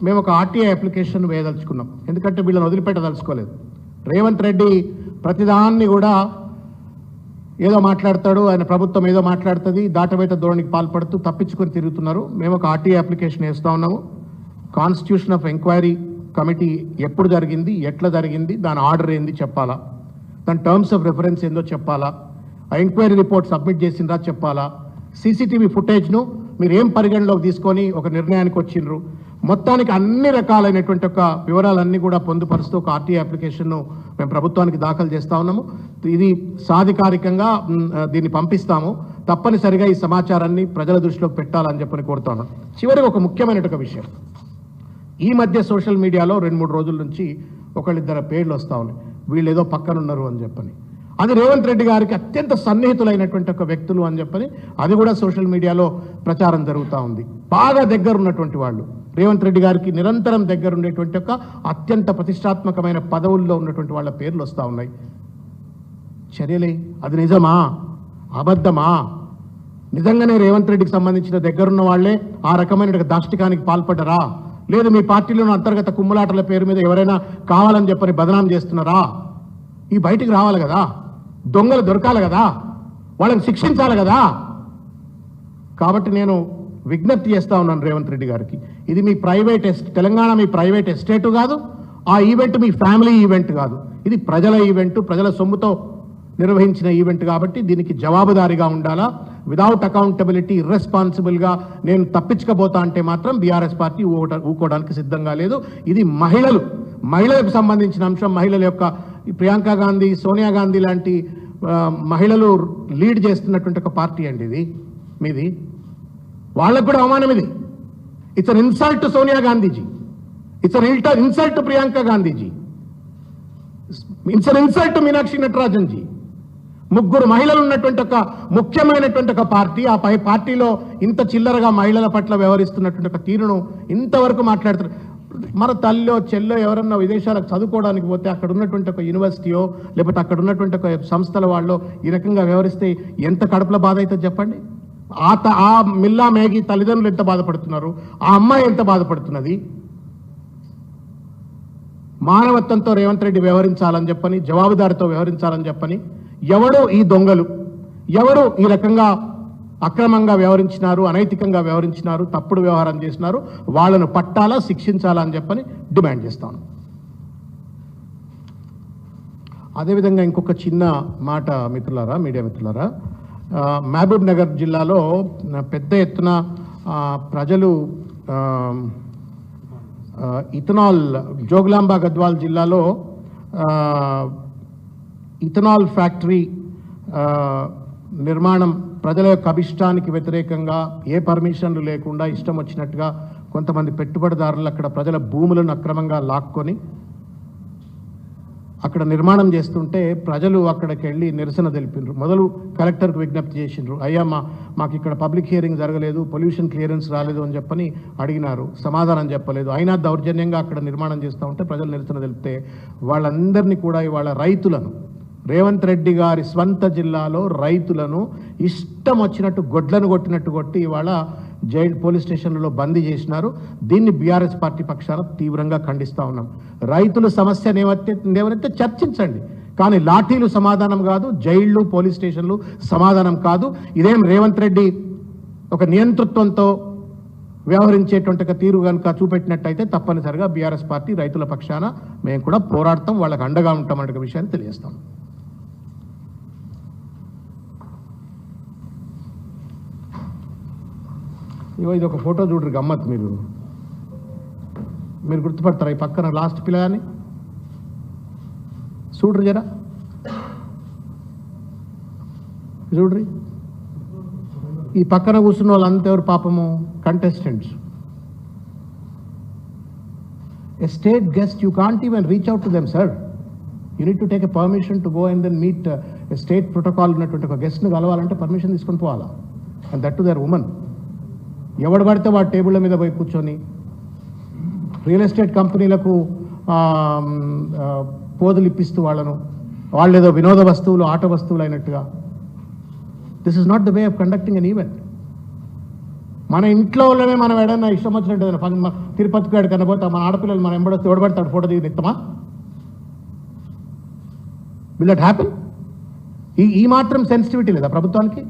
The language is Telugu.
మేము ఒక ఆర్టీఐ అప్లికేషన్ వేయదలుచుకున్నాం. ఎందుకంటే వీళ్ళని వదిలిపెట్టదలుచుకోలేదు. రేవంత్ రెడ్డి ప్రతిదాన్ని కూడా ఏదో మాట్లాడతాడు, ఆయన ప్రభుత్వం ఏదో మాట్లాడుతుంది, దాటవేత ధోరణికి పాల్పడుతూ తప్పించుకొని తిరుగుతున్నారు. మేము ఒక ఆర్టీఐ అప్లికేషన్ వేస్తూ ఉన్నాము. కాన్స్టిట్యూషన్ ఆఫ్ ఎంక్వైరీ కమిటీ ఎప్పుడు జరిగింది, ఎట్లా జరిగింది, దాని ఆర్డర్ ఏంది చెప్పాలా, దాని టర్మ్స్ ఆఫ్ రెఫరెన్స్ ఏందో చెప్పాలా, ఆ ఎంక్వైరీ రిపోర్ట్ సబ్మిట్ చేసిందా చెప్పాలా, సీసీటీవీ ఫుటేజ్ను మీరు ఏం పరిగణలోకి తీసుకొని ఒక నిర్ణయానికి వచ్చిండ్రు, మొత్తానికి అన్ని రకాలైనటువంటి ఒక వివరాలన్నీ కూడా పొందుపరుస్తూ ఒక ఆర్టీఐ అప్లికేషన్ను మేము ప్రభుత్వానికి దాఖలు చేస్తూ ఉన్నాము. ఇది సాధికారికంగా దీన్ని పంపిస్తాము. తప్పనిసరిగా ఈ సమాచారాన్ని ప్రజల దృష్టిలోకి పెట్టాలని చెప్పని కోరుతా ఉన్నాం. చివరికి ఒక ముఖ్యమైన విషయం, ఈ మధ్య సోషల్ మీడియాలో 2-3 రోజుల నుంచి ఒకళ్ళిద్దరు పేర్లు వస్తూ ఉన్నాయి, వీళ్ళు ఏదో పక్కనున్నారు అని చెప్పని. అది రేవంత్ రెడ్డి గారికి అత్యంత సన్నిహితులైనటువంటి ఒక వ్యక్తులు అని చెప్పని అది కూడా సోషల్ మీడియాలో ప్రచారం జరుగుతూ ఉంది. బాగా దగ్గర ఉన్నటువంటి వాళ్ళు, రేవంత్ రెడ్డి గారికి నిరంతరం దగ్గర ఉండేటువంటి ఒక అత్యంత ప్రతిష్టాత్మకమైన పదవుల్లో ఉన్నటువంటి వాళ్ళ పేర్లు వస్తూ ఉన్నాయి. చర్యలే, అది నిజమా అబద్ధమా? నిజంగానే రేవంత్ రెడ్డికి సంబంధించిన దగ్గరున్న వాళ్లే ఆ రకమైన దాష్టికానికి పాల్పడ్డరా, లేదు మీ పార్టీలోని అంతర్గత కుమ్ములాటల పేరు మీద ఎవరైనా కావాలని చెప్పని బదనాం చేస్తున్నారా? ఈ బయటికి రావాలి కదా, దొంగలు దొరకాలి కదా, వాళ్ళని శిక్షించాలి కదా. కాబట్టి నేను విజ్ఞప్తి చేస్తా ఉన్నాను రేవంత్ రెడ్డి గారికి, ఇది మీ ప్రైవేట్ తెలంగాణ మీ ప్రైవేట్ ఎస్టేటు కాదు, ఆ ఈవెంట్ మీ ఫ్యామిలీ ఈవెంట్ కాదు, ఇది ప్రజల ఈవెంట్, ప్రజల సొమ్ముతో నిర్వహించిన ఈవెంట్. కాబట్టి దీనికి జవాబుదారీగా ఉండాలా. విదౌట్ అకౌంటబిలిటీ ఇర్రెస్పాన్సిబుల్గా నేను తప్పించకపోతా అంటే మాత్రం బీఆర్ఎస్ పార్టీ ఊకోవడానికి సిద్ధంగా లేదు. ఇది మహిళలకు సంబంధించిన అంశం. మహిళల యొక్క ప్రియాంక గాంధీ, సోనియా గాంధీ లాంటి మహిళలు లీడ్ చేస్తున్నటువంటి ఒక పార్టీ అండి ఇది మీది. వాళ్ళకు కూడా అవమానం ఇది. It's an insult to Sonia Gandhiji, it's an insult to Priyanka Gandhiji, it's an insult to Meenakshi Natarajan ji. 3 మహిళలు ఉన్నటువంటి ఒక ముఖ్యమైనటువంటి ఒక పార్టీ, ఆ పార్టీలో ఇంత చిల్లరగా మహిళల పట్ల వ్యవహరిస్తున్నటువంటి ఒక తీరును ఇంతవరకు మాట్లాడుతున్నారు. మన తల్లో చెల్లో ఎవరన్నా విదేశాలకు చదువుకోవడానికి పోతే అక్కడ ఉన్నటువంటి ఒక యూనివర్సిటీయో లేకపోతే అక్కడ ఉన్నటువంటి ఒక సంస్థల వాళ్ళు ఈ రకంగా వ్యవహరిస్తే ఎంత కడుపుల బాధ అవుతుంది చెప్పండి. ఆ మిల్లా మేఘి తల్లిదండ్రులు ఎంత బాధపడుతున్నారు, ఆ అమ్మాయి ఎంత బాధపడుతున్నది. మానవత్వంతో రేవంత్ రెడ్డి వ్యవహరించాలని చెప్పని, జవాబుదారితో వ్యవహరించాలని చెప్పని, ఎవరు ఈ దొంగలు, ఎవరు ఈ రకంగా అక్రమంగా వ్యవహరించినారు, అనైతికంగా వ్యవహరించినారు, తప్పుడు వ్యవహారం చేసినారు, వాళ్ళను పట్టాలా, శిక్షించాలా అని చెప్పని డిమాండ్ చేస్తాను. అదేవిధంగా ఇంకొక చిన్న మాట మిత్రులారా, మీడియా మిత్రులారా, మహబూబ్ నగర్ జిల్లాలో పెద్ద ఎత్తున ప్రజలు ఇథనాల్, జోగులాంబ గద్వాల్ జిల్లాలో ఇథనాల్ ఫ్యాక్టరీ నిర్మాణం ప్రజల యొక్క అభిష్టానికి వ్యతిరేకంగా ఏ పర్మిషన్లు లేకుండా ఇష్టం వచ్చినట్టుగా కొంతమంది పెట్టుబడిదారులు అక్కడ ప్రజల భూములను అక్రమంగా లాక్కొని అక్కడ నిర్మాణం చేస్తుంటే ప్రజలు అక్కడికి వెళ్ళి నిరసన తెలిపినారు. మొదలు కలెక్టర్కు విజ్ఞప్తి చేసిండ్రు, అయ్యా మాకు ఇక్కడ పబ్లిక్ హియరింగ్ జరగలేదు, పొల్యూషన్ క్లియరెన్స్ రాలేదు అని చెప్పని అడిగినారు, సమాధానం చెప్పలేదు. అయినా దౌర్జన్యంగా అక్కడ నిర్మాణం చేస్తూ ఉంటే ప్రజలు నిరసన తెలిపితే వాళ్ళందరినీ కూడా ఇవాళ రైతులను, రేవంత్ రెడ్డి గారి స్వంత జిల్లాలో రైతులను ఇష్టం వచ్చినట్టు గొడ్లను కొట్టినట్టు కొట్టి ఇవాళ పోలీస్ స్టేషన్లలో బందీ చేసినారు. దీన్ని బీఆర్ఎస్ పార్టీ పక్షాన తీవ్రంగా ఖండిస్తూ ఉన్నాం. రైతుల సమస్యను ఏమైతే చర్చించండి, కానీ లాఠీలు సమాధానం కాదు, జైళ్లు పోలీస్ స్టేషన్లు సమాధానం కాదు. ఇదేం రేవంత్ రెడ్డి ఒక నియంతృత్వంతో వ్యవహరించేటువంటి ఒక తీరు కనుక చూపెట్టినట్టయితే తప్పనిసరిగా బీఆర్ఎస్ పార్టీ రైతుల పక్షాన మేము కూడా పోరాడతాం, వాళ్ళకి అండగా ఉంటామనే విషయాన్ని తెలియజేస్తాం. ఇది ఒక ఫోటో చూడరు, గమ్మత్. మీరు గుర్తుపడతారా ఈ పక్కన లాస్ట్ పిల్లగాని? చూడరు జరా, చూడ్రి. ఈ పక్కన కూర్చున్న వాళ్ళంతా ఎవరు పాపము? Contestants. A state guest, you can't even reach out to them, sir. You need to take a permission to go and then meet a state protocol ఉన్నటువంటి ఒక గెస్ట్ని కలవాలంటే పర్మిషన్ తీసుకొని పోవాలా, and that to their women. ఎవడు పడితే వాడు టేబుళ్ళ మీద పోయి కూర్చొని రియల్ ఎస్టేట్ కంపెనీలకు పోదులు ఇప్పిస్తూ వాళ్ళు ఏదో వినోద వస్తువులు, ఆట వస్తువులు అయినట్టుగా. This is not the way of conducting an event. మన ఇంట్లో వాళ్ళనే మనం ఏడన్నా ఇష్టం వచ్చినట్టు తిరుపతికి వాడు కనబోతా మన ఆడపిల్లలు మనం ఎంబడొస్తే ఎవడబడతాడు ఫోటో దిగి నిత్తమా? Will that happen? ఈ మాత్రం సెన్సిటివిటీ లేదా ప్రభుత్వానికి?